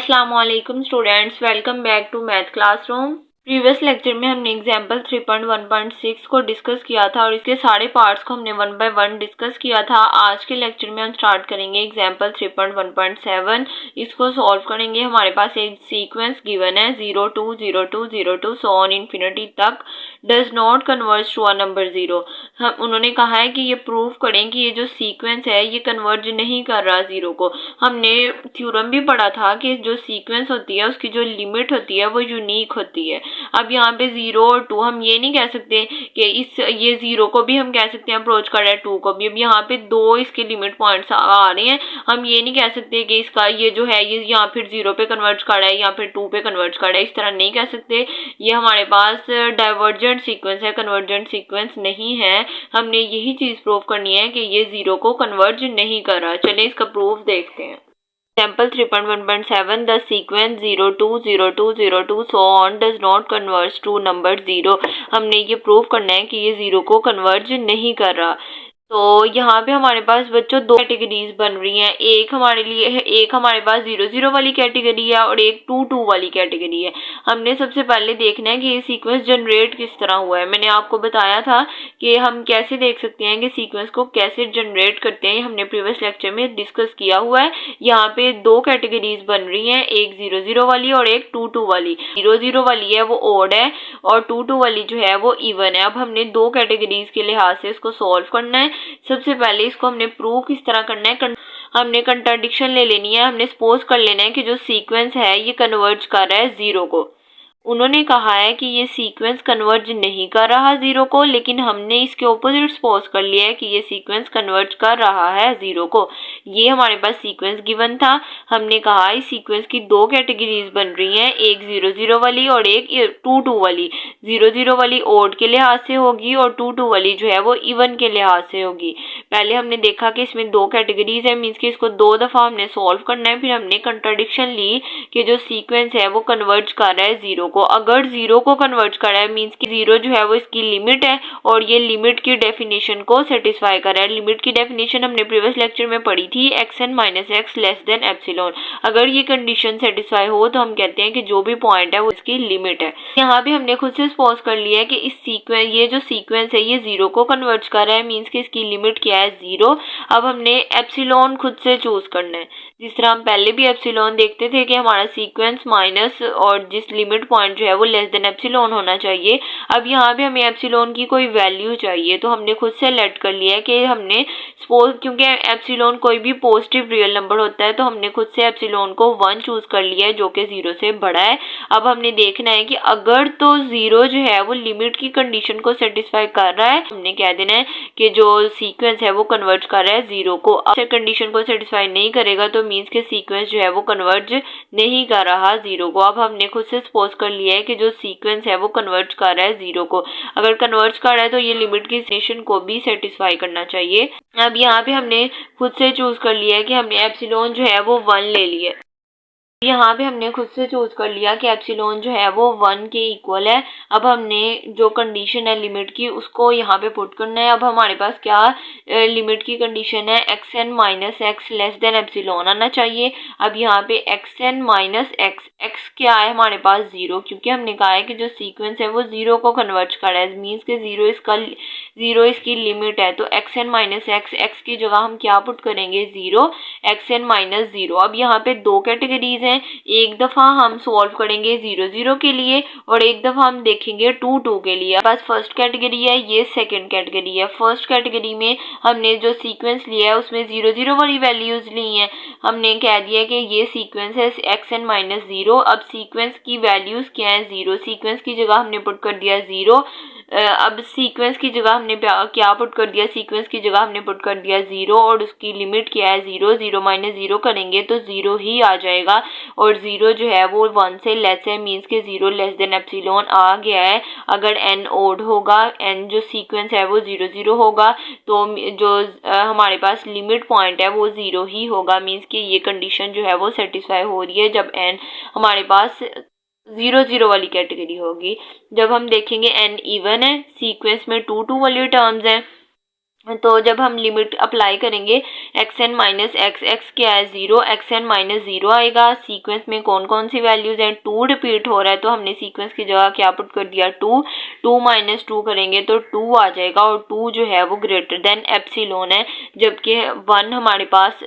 अस्सलाम वालेकुम students, welcome back to math classroom. Previous lecture में हमने एग्जाम्पल 3.1.6 को डिस्कस किया था और इसके सारे पार्ट्स को हमने 1 बाय 1 डिस्कस किया था। आज के लेक्चर में हम स्टार्ट करेंगे एग्जाम्पल 3.1.7। इसको सॉल्व करेंगे। हमारे पास एक सीक्वेंस गिवन है 0 2 0 2 0 2 सो ऑन इन्फिनिटी तक, does not converge to a number 0। उन्होंने कहा है कि ये प्रूव करें कि ये जो सीक्वेंस है ये कन्वर्ज नहीं कर रहा 0 को। हमने थ्योरम भी पढ़ा था कि जो सीक्वेंस होती है उसकी जो लिमिट होती है वो यूनिक होती है। अब यहाँ पे 0 और 2 हम ये नहीं कह सकते कि ये 0 को भी हम कह सकते हैं अप्रोच कर रहा है, 2 को भी। अब यहाँ पे दो इसके लिमिट पॉइंट्स आ रहे हैं, हम ये नहीं कह सकते कि इसका ये जो है ये यहाँ फिर 0 पे कन्वर्ज कर रहा है या फिर 2 पे कन्वर्ज कर रहा है, इस तरह नहीं कह सकते। ये हमारे पास डाइवर्जेंट सीक्वेंस है, कन्वर्जेंट सीक्वेंस नहीं है। हमने यही चीज प्रूव करनी है कि ये 0 को कन्वर्ज नहीं कर रहा। चलिए इसका प्रूफ देखते हैं। Example 3.1.7 The sequence 0 2 0 2 0 2 so on does not converge to number 0। हमने ये प्रूव करना है कि ये 0 को कन्वर्ज नहीं कर रहा। तो यहाँ पे हमारे पास बच्चों दो कैटेगरीज बन रही हैं। एक हमारे लिए है, एक हमारे पास 0 0 वाली कैटेगरी है और एक 2 2 वाली कैटेगरी है। हमने सबसे पहले देखना है कि ये सीक्वेंस जनरेट किस तरह हुआ है। मैंने आपको बताया था कि हम कैसे देख सकते हैं कि सीक्वेंस को कैसे जनरेट करते हैं, हमने प्रीवियस लेक्चर में डिस्कस किया हुआ है। यहाँ पे दो कैटेगरीज बन रही हैं, एक 0 0 वाली और एक 2 2 वाली। 0 0 वाली है वो ऑड है और 2 2 वाली जो है वो इवन है। अब हमने दो कैटेगरीज के लिहाज से इसको सॉल्व करना है। सबसे पहले इसको हमने प्रूव किस तरह करना है, हमने कंट्राडिक्शन ले लेनी है। हमने सपोज कर लेना है कि जो सीक्वेंस है ये कन्वर्ज कर रहा है 0 को। उन्होंने कहा है कि ये सीक्वेंस कन्वर्ज नहीं कर रहा 0 को, लेकिन हमने इसके ऑपोजिट सपोज कर लिया है कि ये सीक्वेंस कन्वर्ज कर रहा है 0 को। ये हमारे पास सीक्वेंस गिवन था। हमने कहा इस सीक्वेंस की दो कैटेगरीज बन रही हैं, एक 0 0 वाली और एक 2 2 वाली। 0 0 वाली ऑड के लिहाज से होगी और 2 2 वाली जो है वो इवन के लिहाज से होगी। पहले हमने देखा कि इसमें दो कैटेगरीज है, मीन्स कि इसको दो दफा हमने सॉल्व करना है। फिर हमने कंट्राडिक्शन ली कि जो सीक्वेंस है वो कन्वर्ज कर रहा है 0 को। अगर 0 को कन्वर्ज कर रहा है मीन्स कि 0 जो है वो इसकी लिमिट है और ये लिमिट की डेफिनेशन को सेटिस्फाई कर रहा है। लिमिट की डेफिनेशन हमने प्रीवियस लेक्चर में पढ़ी थी, xn - x less than epsilon. अगर ये कंडीशन सेटिस्फाई हो तो हम कहते हैं कि जो भी पॉइंट है वो इसकी लिमिट है। यहाँ पे हमने खुद से सपोज कर लिया है कि इस सीक्वेंस ये जो सीक्वेंस है ये 0 को कन्वर्ज कर रहा है, मीन्स कि इसकी लिमिट क्या है 0। अब हमने एप्सिलॉन खुद से चूज करना है। जिस तरह हम पहले भी एप्सिलॉन देखते थे कि हमारा सीक्वेंस माइनस और जिस लिमिट पॉइंट जो है वो लेस देन एप्सिलॉन होना चाहिए। अब यहाँ पे हमें एप्सिलॉन की कोई वैल्यू चाहिए, तो हमने खुद से लेट कर लिया है कि हमने सपोज, क्योंकि एप्सिलॉन कोई भी पॉजिटिव रियल नंबर होता है, तो हमने खुद से एप्सिलॉन को 1 चूज कर लिया है जो कि 0 से बड़ा है। अब हमने देखना है कि अगर तो 0 जो है वो लिमिट की कंडीशन को सेटिस्फाई कर रहा है, हमने कह देना है कि जो सीक्वेंस है वो कन्वर्ज कर रहा है 0 को। अब कंडीशन को सेटिस्फाई नहीं करेगा तो मीन्स के सीक्वेंस जो है वो कन्वर्ज नहीं कर रहा 0 को। अब हमने खुद से सपोज कर लिया है कि जो सीक्वेंस है वो कन्वर्ज कर रहा है 0 को। अगर कन्वर्ज कर रहा है तो ये लिमिट की कंडीशन को भी सेटिस्फाई करना चाहिए। अब यहाँ पे हमने खुद से चूज कर लिया है कि हमने एप्सिलॉन जो है वो 1 ले लिया। यहाँ पे हमने खुद से चूज कर लिया कि एप्सिलॉन जो है वो 1 के इक्वल है। अब हमने जो कंडीशन है लिमिट की उसको यहाँ पे पुट करना है। अब हमारे पास क्या लिमिट की कंडीशन है, xn - x less than epsilon आना चाहिए। अब यहाँ पे xn - x क्या है हमारे पास 0, क्योंकि हमने कहा है कि जो सीक्वेंस है वो 0 को कन्वर्ज कर रहा है, मीन्स के 0 इसकी लिमिट है। तो xn - x की जगह हम क्या पुट करेंगे 0, xn - 0। अब यहाँ पे दो कैटेगरीज हैं, एक दफा हम सॉल्व करेंगे 0 0 के लिए और एक दफा हम देखेंगे 2 2 के लिए। बस फर्स्ट कैटेगरी है, ये सेकंड कैटेगरी है। फर्स्ट कैटेगरी में हमने जो सीक्वेंस लिया है उसमें 0 0 वाली वैल्यूज ली हैं। हमने कह दिया कि ये सीक्वेंस है xn - 0। अब सीक्वेंस की वैल्यूज क्या है 0, सीक्वेंस की जगह हमने पुट कर दिया 0। अब सीक्वेंस की जगह हमने क्या पुट कर दिया, सीक्वेंस की जगह हमने पुट कर दिया 0 और उसकी लिमिट क्या है 0। 0 - 0 करेंगे तो 0 ही आ जाएगा और 0 जो है वो 1 से लेस है, मीन्स के 0 लेस देन एप्सिलॉन आ गया है। अगर n ओड होगा, n जो सीक्वेंस है वो 0 0 होगा, तो जो हमारे पास लिमिट पॉइंट है वो 0 ही होगा, मीन्स कि ये कंडीशन जो है वो सेटिस्फाई हो रही है जब n हमारे पास 0 0 वाली कैटेगरी होगी। जब हम देखेंगे n इवन है, सीक्वेंस में 2 2 वाली टर्म्स हैं, तो जब हम लिमिट अप्लाई करेंगे x n minus x, x क्या है 0, एक्स एन माइनस 0 आएगा। सीक्वेंस में कौन कौन सी वैल्यूज हैं, 2 रिपीट हो रहा है तो हमने सीक्वेंस की जगह क्या पुट कर दिया 2, 2 माइनस 2 करेंगे तो 2 आ जाएगा और 2 जो है वो ग्रेटर देन एप्सिलॉन है, जबकि 1 हमारे पास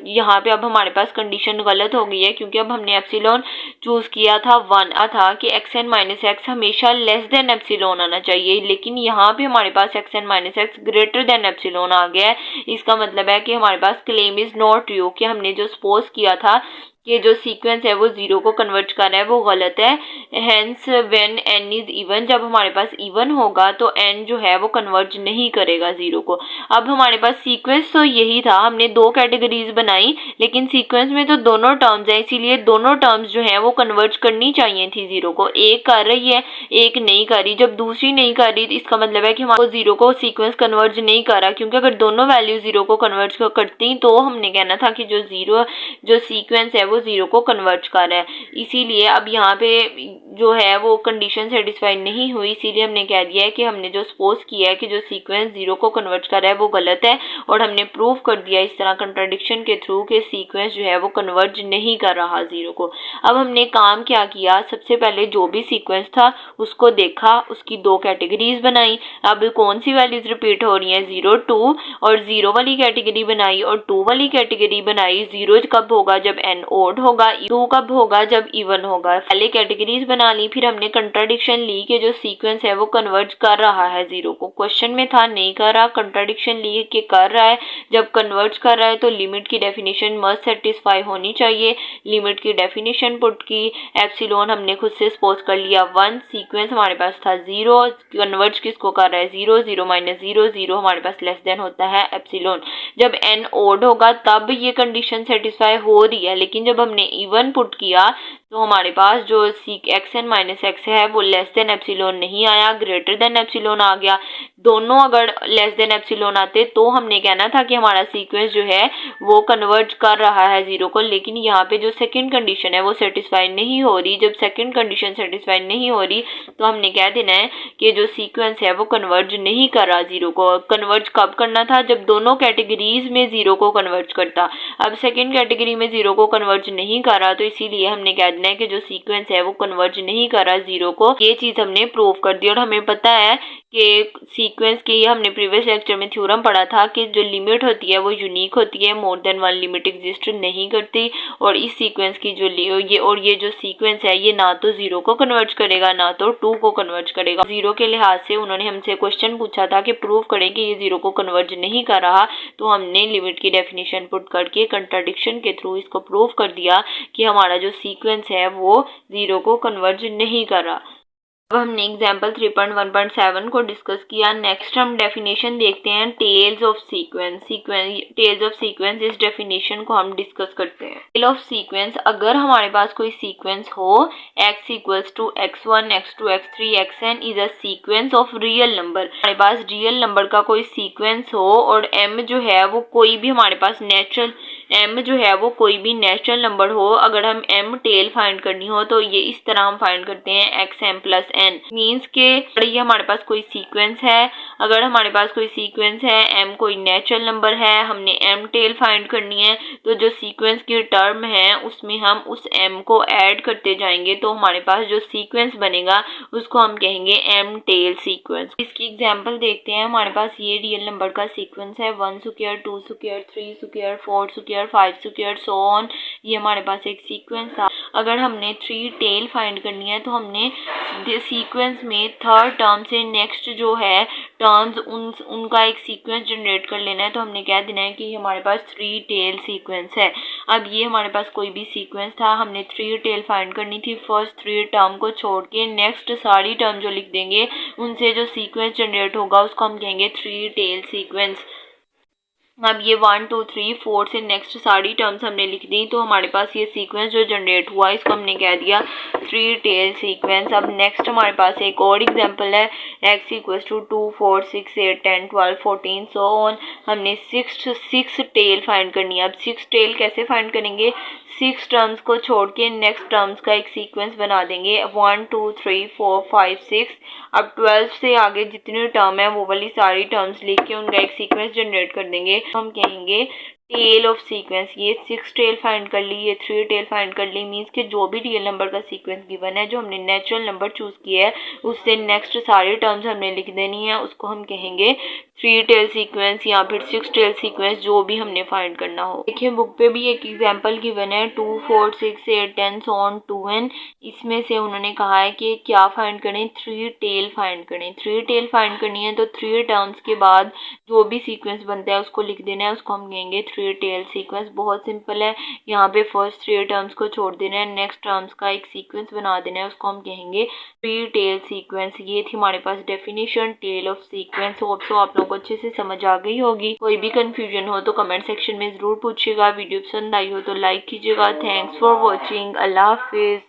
यहाँ पे अब हमारे पास कंडीशन गलत हो गई है क्योंकि अब हमने एप्सिलॉन चूज किया था 1 था कि एक्स एन माइनस एक्स हमेशा लेस देन एप्सिलॉन आना चाहिए, लेकिन यहाँ पे हमारे पास x n minus x greater than epsilon आ गया है। इसका मतलब है कि हमारे पास क्लेम इज नॉट ट्रू, कि हमने जो सपोज किया था कि जो सीक्वेंस है वो 0 को कन्वर्ट कर रहा है वो गलत है। Hence when n is even, जब हमारे पास इवन होगा तो n जो है वो कन्वर्ज नहीं करेगा 0 को। अब हमारे पास सीक्वेंस तो यही था, हमने 2 कैटेगरीज बनाई लेकिन सीक्वेंस में तो दोनों टर्म्स है, इसीलिए दोनों टर्म्स जो है वो कन्वर्ज करनी चाहिए थी 0 को। एक कर रही है एक नहीं कर रही, जब दूसरी नहीं कर रही इसका मतलब है कि हमारे 0 को सीक्वेंस कन्वर्ज नहीं कर रहा, क्योंकि अगर दोनों वैल्यू 0 को कन्वर्ज करती तो हमने कहना था कि जो सीक्वेंस है वो 0 को कन्वर्ट कर रहा है। इसीलिए अब यहाँ पे जो है वो कंडीशन सेटिस्फाई नहीं हुई, इसीलिए हमने कह दिया है कि हमने जो सपोज किया है कि जो सीक्वेंस 0 को कन्वर्ट कर रहा है वो गलत है, और हमने प्रूव कर दिया इस तरह कंट्राडिक्शन के थ्रू कि सीक्वेंस जो है वो कन्वर्ज नहीं कर रहा 0 को। अब हमने काम क्या किया, सबसे पहले जो भी सीक्वेंस था उसको देखा, उसकी 2 कैटेगरीज बनाई। अब कौन सी वैल्यूज रिपीट हो रही हैं 0, 2, और 0 वाली कैटेगरी बनाई और 2 वाली कैटेगरी बनाई। 0 कब होगा जब n ओड होगा, 2 कब होगा जब इवन होगा। पहले कैटेगरीज बना ली, फिर हमने कंट्राडिक्शन ली कि जो सीक्वेंस है वो कन्वर्ज कर रहा है 0 को। क्वेश्चन में था नहीं कर रहा, कंट्राडिक्शन ली कि कर रहा है। जब कन्वर्ज कर रहा है तो लिमिट की डेफिनेशन मस्ट सेटिस्फाई होनी चाहिए। लिमिट की डेफिनेशन पुट की, एप्सिलॉन हमने खुद से सपोज कर लिया 1, सीक्वेंस हमारे पास था 0, कन्वर्ज किसको कर रहा है 0, 0 माइनस 0, 0 हमारे पास लेस देन होता है एप्सिलॉन। जब n ओड होगा तब ये कंडीशन सेटिस्फाई हो रही है, लेकिन जब हमने इवन पुट किया तो हमारे पास जो एक्स एन माइनस एक्स है वो लेस देन एप्सिलॉन नहीं आया, ग्रेटर देन एप्सिलॉन आ गया। दोनों अगर लेस देन एप्सिलॉन आते तो हमने कहना था कि हमारा सीक्वेंस जो है वो कन्वर्ज कर रहा है 0 को, लेकिन यहाँ पे जो सेकंड कंडीशन है वो सेटिस्फाई नहीं हो रही। जब सेकंड कंडीशन सेटिस्फाई नहीं हो रही तो हमने कह देना है कि जो सीक्वेंस है वो कन्वर्ज नहीं कर रहा 0 को। कन्वर्ज कब करना था, जब दोनों कैटेगरीज में 0 को कन्वर्ज करता। अब सेकंड कैटेगरी में 0 को कन्वर्ज नहीं कर रहा, तो इसीलिए हमने कह देना है कि जो सीक्वेंस है वो कन्वर्ज नहीं कर रहा 0 को। ये चीज हमने प्रूव कर दी, और हमें पता है कि सीक्वेंस के, ये हमने प्रीवियस लेक्चर में थ्योरम पढ़ा था कि जो लिमिट होती है वो यूनिक होती है, मोर देन 1 लिमिट एग्जिस्ट नहीं करती। और इस सीक्वेंस की जो ये जो सीक्वेंस है ये ना तो 0 को कन्वर्ज करेगा ना तो 2 को कन्वर्ज करेगा। 0 के लिहाज से उन्होंने हमसे क्वेश्चन पूछा था कि प्रूव करें कि ये 0 को कन्वर्ज नहीं कर रहा, तो हमने लिमिट की डेफिनेशन पुट करके कंट्राडिक्शन के थ्रू इसको प्रूव कर दिया कि हमारा जो सीक्वेंस है वो 0 को कन्वर्ज नहीं कर रहा। अब हमने एग्जाम्पल 3.1.7 को डिस्कस किया। नेक्स्ट हम डेफिनेशन देखते हैं tails of sequence. Tails of sequence, इस डेफिनेशन को हम डिस्कस करते हैं। टेल ऑफ सीक्वेंस, अगर हमारे पास कोई सीक्वेंस हो x equals to x1, x2, x3, xn is a sequence of real number. हमारे पास रियल नंबर का कोई सीक्वेंस हो और m जो है वो कोई भी हमारे पास नेचुरल नंबर हो। अगर हम m टेल फाइंड करनी हो तो ये इस तरह हम फाइंड करते हैं xm प्लस n, मीन्स के ये हमारे पास कोई सीक्वेंस है। अगर हमारे पास कोई सीक्वेंस है, m कोई नेचुरल नंबर है, हमने m टेल फाइंड करनी है, तो जो सीक्वेंस की टर्म है उसमें हम उस m को ऐड करते जाएंगे, तो हमारे पास जो सीक्वेंस बनेगा उसको हम कहेंगे m टेल सीक्वेंस। इसकी एग्जांपल देखते हैं। हमारे पास ये रियल नंबर का सीक्वेंस है 1 square, 2 square, 3 square, 4 square, 5 square, so on. ये हमारे पास एक सीक्वेंस था। अगर हमने 3 टेल फाइंड करनी है तो हमने सीक्वेंस में थर्ड टर्म से नेक्स्ट जो है टर्म्स उनका एक सीक्वेंस जनरेट कर लेना है। तो हमने कह देना है कि हमारे पास 3 टेल सीक्वेंस है। अब ये हमारे पास कोई भी सीक्वेंस था, हमने 3 टेल फाइंड करनी थी। फर्स्ट 3 टर्म को छोड़ के नेक्स्ट सारी टर्म जो लिख देंगे उनसे जो सीक्वेंस जनरेट होगा उसको हम कहेंगे 3 टेल सीक्वेंस। अब ये 1 2 3 4 से नेक्स्ट सारी टर्म्स हमने लिख दी, तो हमारे पास ये सीक्वेंस जो जनरेट हुआ इसको हमने कह दिया 3 टेल सीक्वेंस। अब नेक्स्ट हमारे पास एक और एग्जांपल है, x equals to 2 4 6 8 10 12 14 so on. हमने सिक्स टेल फाइंड करनी है। अब 6 टेल कैसे फाइंड करेंगे, 6 टर्म्स को छोड़ के नेक्स्ट टर्म्स का एक सीक्वेंस बना देंगे 1 2 3 4 5 6। अब 12 से आगे जितनी टर्म है वो वाली सारी टर्म्स लिख के उनका एक सीक्वेंस जनरेट कर देंगे। हम कहेंगे टेल ऑफ सीक्वेंस। ये 6 टेल फाइंड कर ली, ये 3 टेल फाइंड कर ली, मीन्स कि जो भी रियल नंबर का सीक्वेंस गिवन है, जो हमने नेचुरल नंबर चूज किया है उससे नेक्स्ट सारी टर्म्स हमने लिख देनी है, उसको हम कहेंगे 3 टेल सीक्वेंस या फिर 6 टेल सीक्वेंस, जो भी हमने फाइंड करना हो। देखिए बुक पे भी एक एग्जांपल गिवन है 2 4 6 8 10 सो ऑन 2n। इसमें से उन्होंने कहा है कि क्या फाइंड करें, 3 टेल फाइंड करें। 3 टेल फाइंड करनी है तो 3 टर्म्स के बाद जो भी सीक्वेंस बनता है उसको लिख देना है, उसको हम कहेंगे 3 टेल सीक्वेंस। बहुत सिंपल है, यहाँ पे फर्स्ट 3 टर्म्स को छोड़ देना है, नेक्स्ट टर्म्स का एक सीक्वेंस बना देना है, उसको हम कहेंगे 3 टेल सीक्वेंस। ये थी हमारे पास definition tail of sequence. Hope so आप लोगों को अच्छे से समझ आ गई होगी। कोई भी कंफ्यूजन हो तो कमेंट सेक्शन में जरूर पूछिएगा। वीडियो पसंद आई हो तो लाइक कीजिएगा। Thanks for watching. Allah Hafiz.